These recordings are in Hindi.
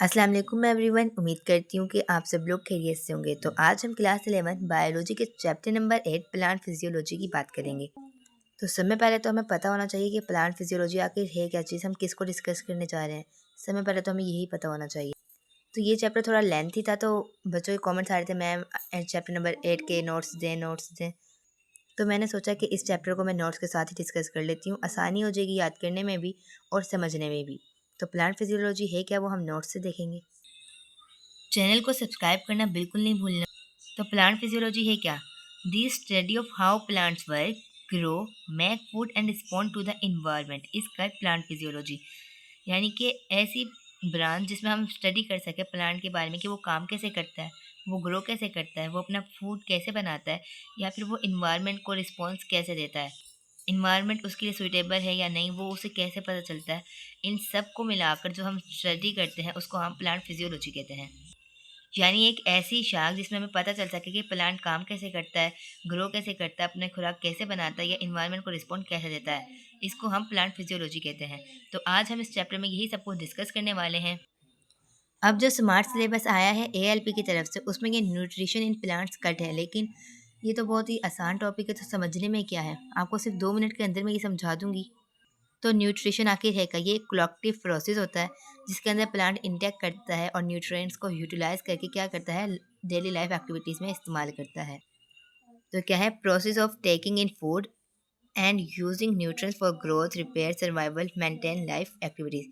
अस्सलाम वालेकुम एवरीवन। उम्मीद करती हूँ कि आप सब लोग खैरियत से होंगे। तो आज हम क्लास 11 बायोलॉजी के चैप्टर नंबर 8 प्लांट फिजियोलॉजी की बात करेंगे। तो सबसे पहले तो हमें पता होना चाहिए कि प्लांट फिजियोलॉजी आखिर है क्या चीज़, हम किसको डिस्कस करने जा रहे हैं। सबसे पहले तो हमें यही पता होना चाहिए। तो ये चैप्टर थोड़ा लेंथी था, तो बच्चों के कॉमेंट्स आ रहे थे मैम चैप्टर नंबर 8 के नोट्स दें। तो मैंने सोचा कि इस चैप्टर को मैं नोट्स के साथ ही डिस्कस कर लेती हूँ, आसानी हो जाएगी याद करने में भी और समझने में भी। तो प्लांट फिजियोलॉजी है क्या, वो हम नोट्स से देखेंगे। चैनल को सब्सक्राइब करना बिल्कुल नहीं भूलना। तो प्लांट फिजियोलॉजी है क्या? The study of how plants work, grow, make food and respond to the environment is called plant physiology. यानी कि ऐसी ब्रांच जिसमें हम स्टडी कर सके प्लांट के बारे में कि वो काम कैसे करता है, वो ग्रो कैसे करता है, वो अपना फूड कैसे बनाता है, या फिर वो इन्वायरमेंट को रिस्पॉन्स कैसे देता है, इन्वायरमेंट उसके लिए सूटेबल है या नहीं, वो उसे कैसे पता चलता है। इन सब को मिलाकर जो हम स्टडी करते हैं उसको हम प्लांट फिजियोलॉजी कहते हैं। यानी एक ऐसी शाख जिसमें हमें पता चल सके कि प्लांट काम कैसे करता है, ग्रो कैसे करता है, अपने खुराक कैसे बनाता है या इन्वायरमेंट को रिस्पॉन्ड कैसे देता है। इसको हम प्लांट फिजियोलॉजी कहते हैं। तो आज हम इस चैप्टर में यही सब कुछ डिस्कस करने वाले हैं। अब जो स्मार्ट सिलेबस आया है एएलपी की तरफ से, उसमें ये न्यूट्रिशन इन प्लांट्स कट है, लेकिन ये तो बहुत ही आसान टॉपिक है, तो समझने में क्या है, आपको सिर्फ 2 मिनट के अंदर में ये समझा दूंगी। तो न्यूट्रिशन आखिर है क्या? ये एक कोलेक्टिव प्रोसेस होता है जिसके अंदर प्लांट इंटेक करता है और न्यूट्रिएंट्स को यूटिलाइज करके क्या करता है, डेली लाइफ एक्टिविटीज़ में इस्तेमाल करता है। तो क्या है? Process of taking in food and using nutrients for growth, repair, survival, maintain life activities.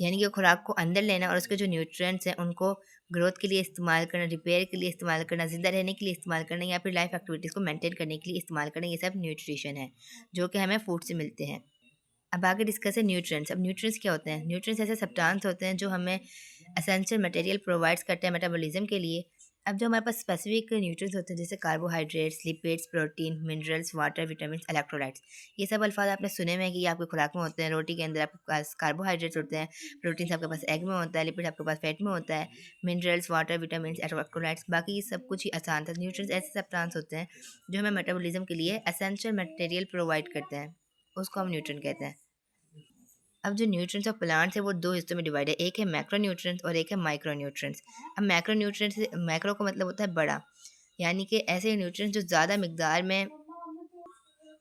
यानी कि खुराक को अंदर लेना और उसके जो न्यूट्रिएंट्स हैं उनको ग्रोथ के लिए इस्तेमाल करना, रिपेयर के लिए इस्तेमाल करना, ज़िंदा रहने के लिए इस्तेमाल करना, या फिर लाइफ एक्टिविटीज़ को मेंटेन करने के लिए इस्तेमाल करना, ये सब न्यूट्रिशन है जो कि हमें फूड से मिलते हैं। अब आगे डिस्कस है न्यूट्रिएंट्स। अब न्यूट्रिएंट्स क्या होते हैं? न्यूट्रिएंट्स ऐसे सब्सटेंस होते हैं जो हमें एसेंशियल मटेरियल प्रोवाइड्स करते हैं मेटाबॉलिज्म के लिए। अब जो हमारे पास स्पेसिफिक न्यूट्रिएंट्स होते हैं जैसे carbohydrates, lipids, protein, minerals, water, vitamin, electrolytes, ये सब अल्फाज आपने सुने में कि ये आपके खुराक में होते हैं। रोटी के अंदर आपके पास कार्बोहाइड्रेट्स होते हैं, प्रोटीन आपके पास एग में होता है, लिपिड आपके पास फैट में होता है, मिनरल्स, वाटर, विटामिन, इलेक्ट्रोलाइट्स, बाकी ये सब कुछ ही आसान था। न्यूट्रिएंट्स ऐसे सब्सटेंस होते हैं जो हमें मेटाबॉलिज्म के लिए एसेंशियल मटेरियल प्रोवाइड करते हैं, उसको हम न्यूट्रिएंट कहते हैं। अब जो न्यूट्रिएंट्स ऑफ प्लांट्स है वो दो हिस्सों में डिवाइड है, एक है मैक्रो न्यूट्रिएंट्स और एक है माइक्रो न्यूट्रिएंट्स। अब मैक्रो न्यूट्रिएंट्स, मैक्रो का मतलब होता है बड़ा, यानी कि ऐसे न्यूट्रिएंट्स जो ज़्यादा मकदार में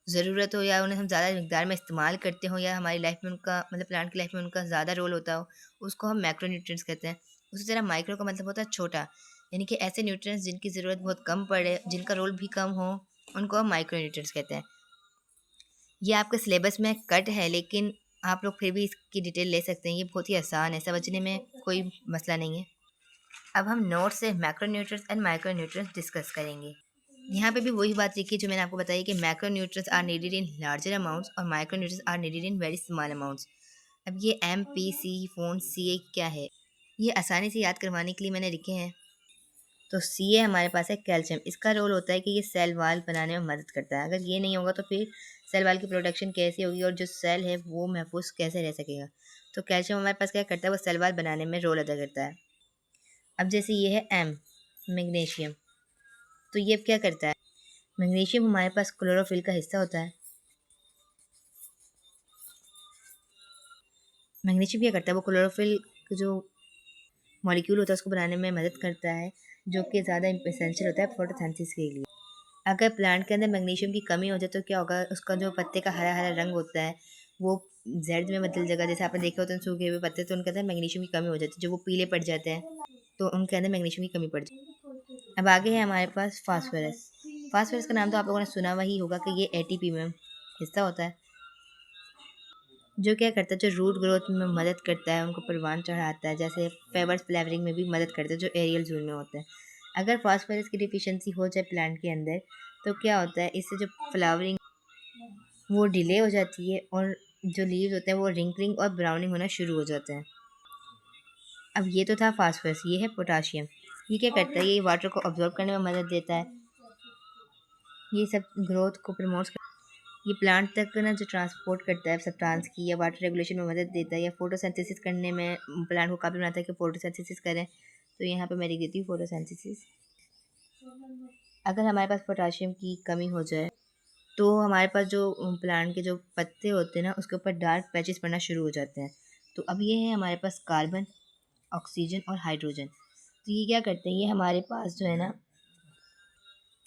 ज़रूरत हो या उन्हें हम ज़्यादा मकदार में इस्तेमाल करते हो या हमारी लाइफ में उनका मतलब प्लांट की लाइफ में उनका ज़्यादा रोल होता हो, उसको हम मैक्रो न्यूट्रिएंट्स कहते हैं। उसी तरह माइक्रो का मतलब होता है छोटा, यानी कि ऐसे न्यूट्रिएंट्स जिनकी ज़रूरत बहुत कम पड़े, जिनका रोल भी कम हो, उनको हम माइक्रो न्यूट्रिएंट्स कहते हैं। ये आपके सिलेबस में कट है, लेकिन आप लोग फिर भी इसकी डिटेल ले सकते हैं, ये बहुत ही आसान है, समझने में कोई मसला नहीं है। अब हम नोट से मैक्रोन्यूट्रिएंट्स एंड माइक्रोन्यूट्रिएंट्स डिस्कस करेंगे। यहाँ पे भी वही बात लिखी जो मैंने आपको बताई कि macronutrients are needed in larger amounts और micronutrients are needed in very small amounts. अब ये M P C phone C A क्या है, ये आसानी से याद करवाने के लिए मैंने लिखे हैं। तो सी ए हमारे पास है कैल्शियम, इसका रोल होता है कि ये सेल वाल बनाने में मदद करता है। अगर ये नहीं होगा तो फिर सेल वाल की प्रोडक्शन कैसे होगी और जो सेल है वो महफूज कैसे रह सकेगा। तो कैल्शियम हमारे पास क्या करता है, वो सेल वाल बनाने में रोल अदा करता है। अब जैसे ये है एम, मैग्नीशियम, तो ये क्या करता है, मैग्नीशियम हमारे पास क्लोरोफिल का हिस्सा होता है। मैग्नीशियम क्या करता है, वो क्लोरोफिल जो मॉलिक्यूल होता है उसको बनाने में मदद करता है, जो कि ज़्यादा एसेंशियल होता है फोटोसिंथेसिस के लिए। अगर प्लांट के अंदर मैग्नीशियम की कमी हो जाए तो क्या होगा, उसका जो पत्ते का हरा हरा रंग होता है वो जर्द में बदल जाएगा। जैसे आपने देखा होता है सूखे हुए पत्ते, तो उनके अंदर मैग्नीशियम की कमी हो जाती है, जो वो पीले पड़ जाते हैं, तो उनके अंदर मैग्नीशियम की कमी पड़ जाती है। अब आगे है हमारे पास फास्फोरस। फास्फोरस का नाम तो आप लोगों ने सुना हुआ ही होगा कि ये एटीपी में हिस्सा होता है, जो क्या करता है, जो रूट ग्रोथ में मदद करता है, उनको परवान चढ़ाता है, जैसे फेवर्स फ्लावरिंग में भी मदद करता है जो एरियल जून में होता है। अगर फास्फोरस की डिफिशियंसी हो जाए प्लांट के अंदर तो क्या होता है, इससे जो फ्लावरिंग वो डिले हो जाती है और जो लीव्स होते हैं वो रिंकलिंग और ब्राउनिंग होना शुरू हो जाते हैं। अब ये तो था फास्फोरस, ये है पोटाशियम। ये क्या करता है, ये वाटर को ऑब्जॉर्ब करने में मदद देता है, ये सब ग्रोथ को प्रमोट, ये प्लांट तक ना जो ट्रांसपोर्ट करता है सब्सटेंस की, या वाटर रेगुलेशन में मदद देता है, या फोटोसिंथेसिस करने में प्लांट को काबिल बनाता है कि फोटोसिंथेसिस करें। तो यहाँ पे मैं लिख देती हूँ फोटोसिंथेसिस। अगर हमारे पास पोटाशियम की कमी हो जाए तो हमारे पास जो प्लांट के जो पत्ते होते हैं ना उसके ऊपर डार्क पैचेस पड़ना शुरू हो जाते हैं। तो अब ये है हमारे पास कार्बन ऑक्सीजन और हाइड्रोजन। तो ये क्या करते हैं, ये हमारे पास जो है ना,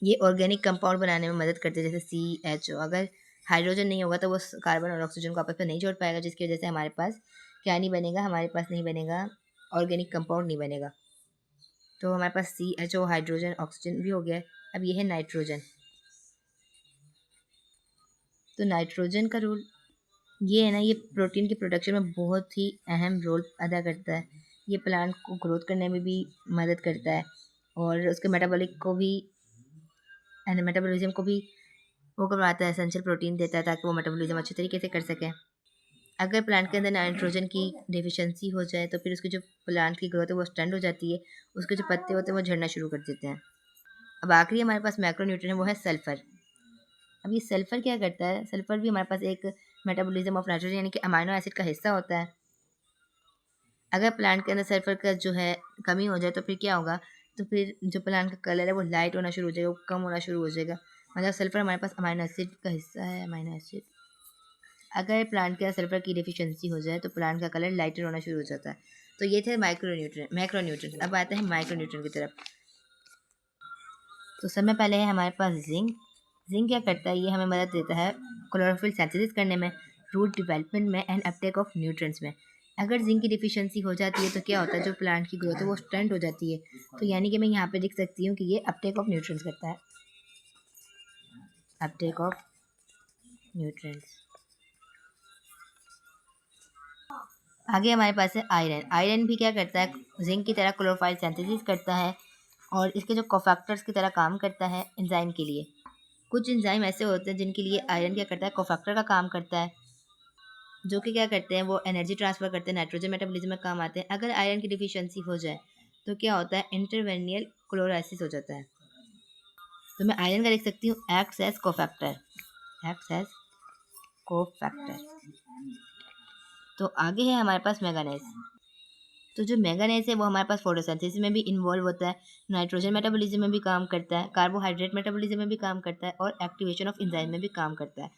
ये ऑर्गेनिक कंपाउंड बनाने में मदद करते हैं, जैसे CHO। अगर हाइड्रोजन नहीं होगा तो वो कार्बन और ऑक्सीजन को आपस में नहीं जोड़ पाएगा, जिसकी वजह से हमारे पास क्या नहीं बनेगा, हमारे पास नहीं बनेगा, ऑर्गेनिक कंपाउंड नहीं बनेगा। तो हमारे पास CHO, हाइड्रोजन, ऑक्सीजन भी हो गया है। अब ये है नाइट्रोजन। तो नाइट्रोजन का रोल ये है ना, ये प्रोटीन की प्रोडक्शन में बहुत ही अहम रोल अदा करता है। ये प्लांट को ग्रोथ करने में भी मदद करता है और उसके मेटाबॉलिज्म को भी वो करवाता है, एसेंशियल प्रोटीन देता है ताकि वो मेटाबॉलिज्म अच्छे तरीके से कर सके। अगर प्लांट के अंदर नाइट्रोजन की डिफिशियंसी हो जाए तो फिर उसकी जो प्लांट की ग्रोथ है वो स्टंट हो जाती है, उसके जो पत्ते होते हैं वो झड़ना शुरू कर देते हैं। अब आखिरी हमारे पास मैक्रोन्यूट्रिएंट है, वो है सल्फर। अब ये सल्फर क्या करता है, सल्फर भी हमारे पास एक मेटाबॉलिज्म ऑफ नाइट्रोजन यानी कि अमाइनो एसिड का हिस्सा होता है। अगर प्लांट के अंदर सल्फर का जो है कमी हो जाए तो फिर क्या होगा, तो फिर जो प्लांट का कलर है वो लाइट होना शुरू हो जाएगा, वो कम होना शुरू हो जाएगा। मतलब सल्फर हमारे पास अमाइनो एसिड का हिस्सा है, अमाइनो एसिड। अगर प्लांट के अंदर सल्फर की डिफिशियंसी हो जाए तो प्लांट का कलर लाइटर होना शुरू हो जाता है। तो ये थे मैक्रोन्यूट्रिएंट। अब आते हैं माइक्रोन्यूट्रिएंट की तरफ। तो सबसे पहले है हमारे पास जिंक। जिंक क्या करता है, ये हमें मदद देता है क्लोरोफिल सिंथेसिस करने में, रूट डेवलपमेंट में एंड अपटेक ऑफ न्यूट्रिएंट्स में। अगर जिंक की डिफिशियंसी हो जाती है तो क्या होता है, जो प्लांट की ग्रोथ है वो स्टंट हो जाती है। तो यानी कि मैं यहाँ पे लिख सकती हूँ कि ये अपटेक ऑफ न्यूट्रिएंट्स करता है, अपटेक ऑफ न्यूट्रिएंट्स। आगे हमारे पास है आयरन। आयरन भी क्या करता है, जिंक की तरह क्लोरोफाइल सिंथेसिस करता है और इसके जो कोफैक्टर्स की तरह काम करता है एंजाइम के लिए। कुछ एंजाइम ऐसे होते हैं जिनके लिए आयरन क्या करता है, कोफैक्टर का काम करता है, जो कि क्या करते हैं, वो एनर्जी ट्रांसफर करते हैं, नाइट्रोजन मेटाबॉलिज्म में काम आते हैं। अगर आयरन की डिफिशियंसी हो जाए तो क्या होता है, इंटरवेनियल क्लोराइसिस हो जाता है। तो मैं आयरन का लिख सकती हूँ acts as cofactor, acts as cofactor. तो आगे है हमारे पास मैंगनीज। तो जो मैंगनीज है वो हमारे पास फोटोसिंथेसिस में भी इन्वॉल्व होता है, नाइट्रोजन मेटाबॉलिज्म में भी काम करता है, कार्बोहाइड्रेट मेटाबॉलिज्म में भी काम करता है और एक्टिवेशन ऑफ एंजाइम में भी काम करता है।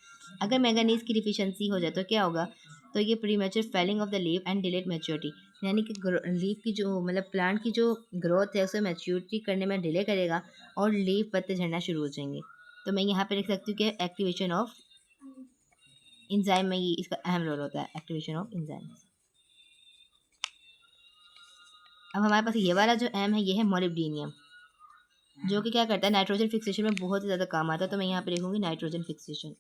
अगर मैंगनीज की डिफिशियंसी हो जाए तो क्या होगा, तो ये premature falling of the leaf and delayed maturity, यानी कि लीफ की जो मतलब प्लांट की जो ग्रोथ है उसे मैच्योरिटी करने में डिले करेगा और लीफ पत्ते झड़ना शुरू हो जाएंगे। तो मैं यहाँ पे लिख सकती हूँ कि एक्टिवेशन ऑफ एंजाइम में ये इसका अहम रोल होता है, एक्टिवेशन ऑफ एंजाइम। अब हमारे पास ये वाला जो एम है ये है मोलिब्डेनियम, जो कि क्या करता है, नाइट्रोजन फिक्सेशन में बहुत ही ज़्यादा काम आता है। तो मैं यहाँ पे लिखूंगी नाइट्रोजन फिक्सेशन।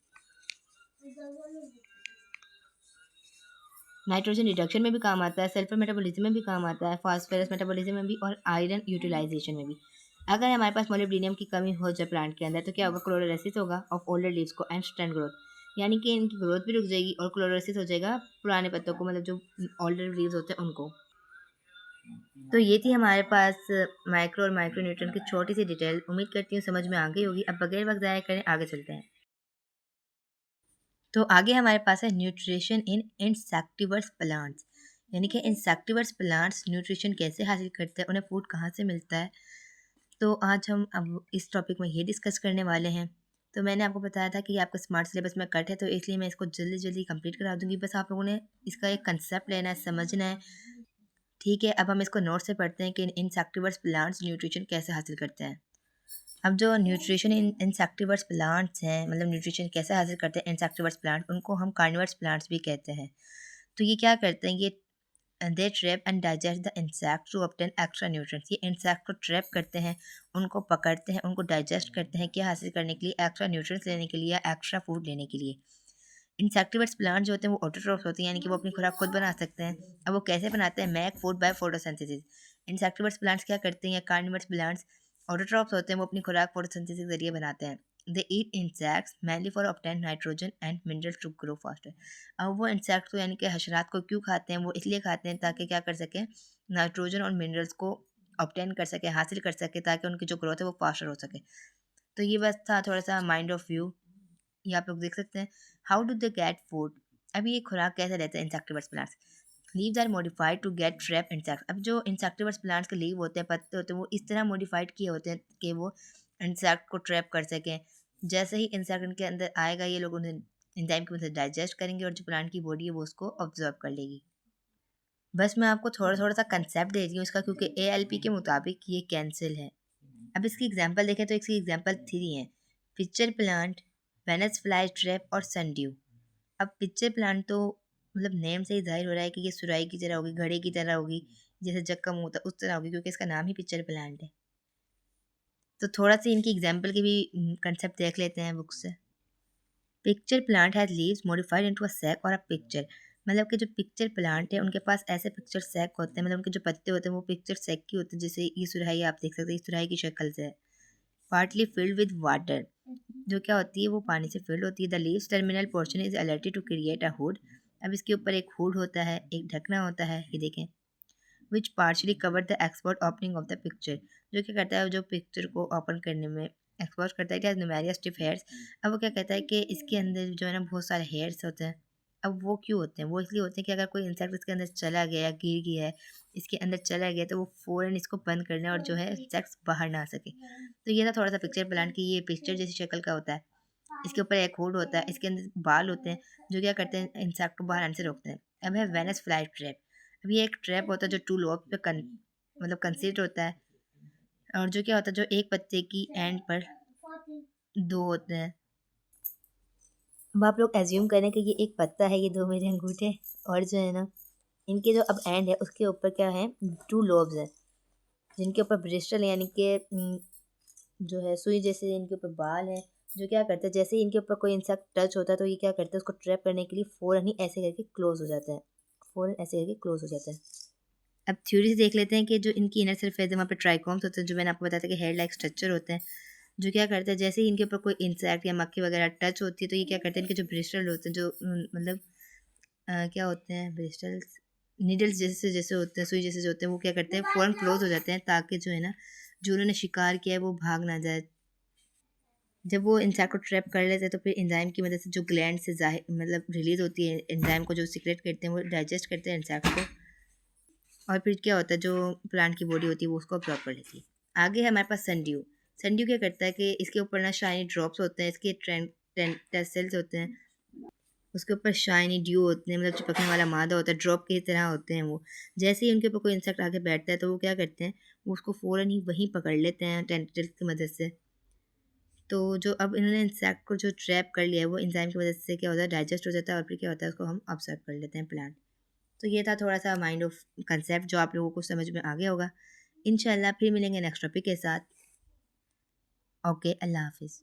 नाइट्रोजन रिडक्शन में भी काम आता है, सल्फर मेटाबॉलिज्म में भी काम आता है, फास्फोरस मेटाबॉलिज्म में भी और आयरन यूटिलाइजेशन में भी। अगर हमारे पास मोलिब्डेनियम की कमी हो जाए प्लांट के अंदर तो क्या होगा, क्लोरोलिसिस होगा ऑफ ओल्डर लीव्स को एंड स्टैंड ग्रोथ, यानी कि इनकी ग्रोथ भी रुक जाएगी और क्लोरोलिसिस हो जाएगा पुराने पत्तों को, मतलब जो ओल्डर लीव्स होते हैं उनको। तो ये थी हमारे पास माइक्रो और माइक्रो न्यूट्रन की छोटी सी डिटेल। उम्मीद करती हूँ समझ में आ गई होगी। अब बगैर वक्त ज़ाया करें आगे चलते हैं। तो आगे हमारे पास है न्यूट्रिशन इन इंसेक्टिवर्स प्लांट्स, यानी कि इंसेक्टिवर्स प्लांट्स न्यूट्रिशन कैसे हासिल करते हैं, उन्हें फूड कहाँ से मिलता है। तो आज हम अब इस टॉपिक में ये डिस्कस करने वाले हैं। तो मैंने आपको बताया था कि आपका स्मार्ट सिलेबस में कट है, तो इसलिए मैं इसको जल्दी जल्दी कंप्लीट करा दूंगी। बस आप लोगों ने इसका एक कंसेप्ट लेना है, समझना है। ठीक है, अब हम इसको नोट से पढ़ते हैं कि इंसेक्टिवर्स प्लांट्स न्यूट्रिशन कैसे हासिल करते हैं। अब जो न्यूट्रिशन इन इंसेक्टिवर्स प्लांट्स हैं, मतलब न्यूट्रिशन कैसे हासिल करते हैं इंसेक्टिवर्स प्लांट, उनको हम कार्निवर्स प्लांट्स भी कहते हैं। तो ये क्या करते हैं, ये they trap and digest the insect to obtain extra nutrients. ये इंसेक्ट को ट्रैप करते हैं, उनको पकड़ते हैं, उनको डाइजेस्ट करते हैं, क्या हासिल करने के लिए, एक्स्ट्रा न्यूट्रिएंट्स लेने के लिए या एक्स्ट्रा फूड लेने के लिए। इंसेक्टिवर्स प्लांट जो होते हैं वो ऑटोट्रॉफ्स होते हैं, यानी कि वो अपनी खुराक खुद बना सकते हैं। अब वो कैसे बनाते हैं, make food by photosynthesis. Insectivores plants क्या करते हैं, या कार्निवर्स प्लांट्स ऑटोट्रॉफ्स होते हैं, वो अपनी खुराक फोटोसिंथेसिस के जरिए बनाते हैं। They eat insects mainly for obtain nitrogen and minerals to grow faster. अब वो इंसेक्ट को यानी कि हशरात को क्यों खाते हैं, वो इसलिए खाते हैं ताकि क्या कर सकें, नाइट्रोजन और मिनरल्स को ऑब्टेन कर सके, हासिल कर सके, ताकि उनकी जो ग्रोथ है वो फास्टर हो सके। तो ये बस था थोड़ा सा माइंड ऑफ व्यू, ये आप लोग देख सकते हैं। How do they get food, अभी ये खुराक कैसे रहता है insectivorous plants. Leaves are modified to get trap insect. अब जो इंसेक्टिवर्स प्लांट्स के लीव होते हैं, पत्ते होते हैं, वो इस तरह मॉडिफाइड किए होते हैं कि वो इंसेक्ट को ट्रैप कर सकें। जैसे ही इंसेक्ट इनके अंदर आएगा, ये लोग उन्हें एंजाइम की मदद से डाइजेस्ट करेंगे और जो प्लांट की बॉडी है वो उसको ऑब्जर्व कर लेगी। बस मैं आपको थोड़ा-थोड़ा सा कंसेप्ट दे रही हूँ इसका, क्योंकि एएलपी के मुताबिक ये कैंसल है। अब इसकी एग्ज़ाम्पल देखें तो इसकी एग्ज़ाम्पल 3 हैं। Pitcher plant, Venus fly trap और सनड्यू। अब पिक्चर प्लांट तो मतलब नेम से ही ज़ाहिर हो रहा है कि ये सुराही की तरह होगी, घड़े की तरह होगी, जैसे जग का मुँह होता है उस तरह होगी, क्योंकि इसका नाम ही पिक्चर प्लांट है। तो थोड़ा-सा इनकी एग्ज़ाम्पल के भी कंसेप्ट देख लेते हैं बुक से। Pitcher plant has leaves modified into a sac और अ पिक्चर। मतलब कि जो पिक्चर प्लांट है उनके पास ऐसे पिक्चर सैक होते हैं, मतलब उनके जो पत्ते होते हैं वो पिक्चर सैक की होते हैं, जैसे ये सुराही आप देख सकते हैं, इस सुराही की शक्ल से है। पार्टली फिल्ड विद वाटर, जो क्या होती है वो पानी से फिल्ड होती है। The leaves terminal portion is altered to create a hood. अब इसके ऊपर एक हुड होता है, एक ढकना होता है, ये देखें, which partially cover the export opening of the picture, जो क्या करता है जो पिक्चर को ओपन करने में एक्सपोज करता है। क्या नुमेरिया स्टिफ हेयर्स। अब वो क्या कहता है कि इसके अंदर जो है ना बहुत सारे हेयर्स होते हैं। अब वो क्यों होते हैं? वो इसलिए होते हैं कि अगर कोई इंसेक्ट इसके अंदर चला गया, गिर गया है, इसके अंदर चला गया, तो वो फ़ौरन इसको बंद करना और जो है इंसेक्ट्स बाहर ना आ सके। तो ये था थोड़ा सा पिक्चर प्लांट की, ये पिक्चर जैसी शक्ल का होता है। इसके ऊपर एक हुड होता है, इसके अंदर बाल होते हैं जो क्या करते हैं इंसेक्ट को बाहर आने से रोकते हैं। अब है वेनस फ्लाई ट्रैप। अब ये एक ट्रैप होता है जो टू लॉब पे मतलब कंसीड होता है, और जो क्या होता है जो एक पत्ते की एंड पर दो होते हैं। अब आप लोग एज्यूम करें कि ये एक पत्ता है, ये दो मेरे अंगूठे, और जो है ना इनके जो अब एंड है उसके ऊपर क्या है, टू लोब्स है, जिनके ऊपर ब्रिस्टल यानी कि जो है सुई जैसे इनके ऊपर बाल हैं, जो क्या करते हैं जैसे ही इनके ऊपर कोई इंसेक्ट टच होता है तो ये क्या करते हैं उसको ट्रैप करने के लिए फ़ौरन ही ऐसे करके क्लोज़ हो जाता है, फ़ौरन ऐसे करके क्लोज़ हो जाता है। अब थ्योरी से देख लेते हैं कि जो इनकी इनर सरफेस है वहाँ पे ट्राइकोम्स होते हैं, जो मैंने आपको बताया था कि हेयर लाइक स्ट्रक्चर होते हैं, जो क्या करते हैं जैसे ही इनके ऊपर कोई इंसेक्ट या मक्खी वगैरह टच होती है तो ये क्या करते हैं, इनके जो ब्रिस्टल होते हैं जो मतलब क्या होते हैं ब्रिस्टल्स, नीडल्स जैसे जैसे होते हैं, सुई जैसे जो होते हैं, वो क्या करते हैं फ़ौरन क्लोज़ हो जाते हैं, ताकि जो है ना जो उन्होंने शिकार किया है वो भाग ना जाए। जब वो इंसेक्ट को ट्रैप कर लेते हैं तो फिर एंजाइम की मदद से जो ग्लैंड से ज़ाहिर मतलब रिलीज़ होती है एंजाइम को, जो सीक्रेट करते हैं वो डाइजेस्ट करते हैं इंसेक्ट को, और फिर क्या होता है जो प्लांट की बॉडी होती है वो उसको अब्जॉर्ब कर लेती है। आगे है हमारे पास सनड्यू। सनड्यू क्या करता है कि इसके ऊपर ना शाइनी ड्रॉप्स होते हैं, इसके टेस्टल्स होते हैं, उसके ऊपर शाइनी ड्यू होते हैं, मतलब चिपकने वाला मादा होता है, ड्रॉप की तरह होते हैं वो। जैसे ही उनके ऊपर कोई इंसेक्ट आके बैठता है तो वो क्या करते हैं, वो उसको फ़ौरन ही वहीं पकड़ लेते हैं टेंटिकल्स की मदद से। तो जो अब इन्होंने इंसेक्ट को जो ट्रैप कर लिया है वो एंजाइम की वजह से क्या होता है डाइजेस्ट हो जाता है, और फिर क्या होता है उसको हम ऑब्जर्व कर लेते हैं प्लांट। तो ये था थोड़ा सा माइंड ऑफ कंसेप्ट जो आप लोगों को समझ में आ गया होगा। इंशाल्लाह फिर मिलेंगे नेक्स्ट टॉपिक के साथ। ओके, अल्लाह हाफिज़।